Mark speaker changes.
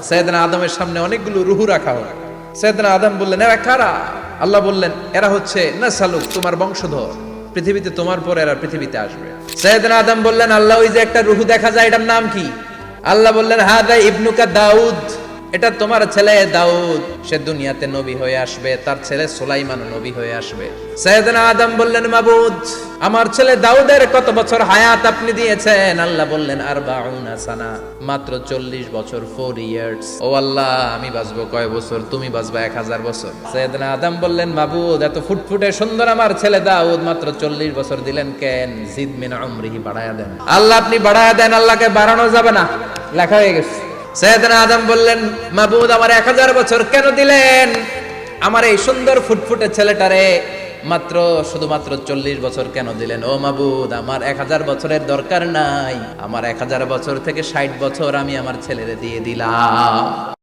Speaker 1: সাইয়েদনা আদমের সামনে অনেকগুলো রুহু রাখা হলো। সাইয়েদনা আদম বললেন, এরা কারা? আল্লাহ বললেন, এরা হচ্ছে নাসালুক, তোমার বংশধর, পৃথিবীতে তোমার পর এরা পৃথিবীতে আসবে। সাইয়েদনা আদম বললেন, আল্লাহ ওই যে একটা রুহু দেখা যায়, এটার নাম কি? আল্লাহ বললেন, হাদা ইবনুকা দাউদ, এটা তোমার ছেলে দাউদ, সে দুনিয়াতে নবী হয়ে আসবে, তার ছেলে সুলাইমান নবী হয়ে আসবে। সাইয়েদনা আদম বললেন, মাবুদ, আমার ছেলে দাউদের কত বছর হায়াত আপনি দিয়েছেন? আল্লাহ বললেন, 40 সানা, মাত্র 40 বছর, 4 ইয়ার্স। ও আল্লাহ, আমি বাঁচবো কয় বছর? তুমি বাঁচবা 1000 বছর। সাইয়েদনা আদম বললেন, মাবুদ, এত ফুটফুটে সুন্দর আমার ছেলে দাউদ, মাত্র 40 বছর দিলেন কেন? জিদ মিন উমরিহি, বাড়ায়া দেন। আল্লাহ, আপনি বাড়ায়া দেন, আল্লাহকে বাড়ানো যাবে না, লেখা হয়ে গেছে। সাইয়েদনা আদম বললেন, মাবুদ, আমার 1000 বছর কেন দিলেন? আমার এই সুন্দর ফুটফুটে ছেলেটারে মাত্র শুধুমাত্র 40 বছর কেন দিলেন? ও মাবুদ, আমার 1000 বছরের দরকার নাই, আমার 1000 বছর থেকে 60 বছর আমি আমার ছেলেরে দিয়ে দিলাম।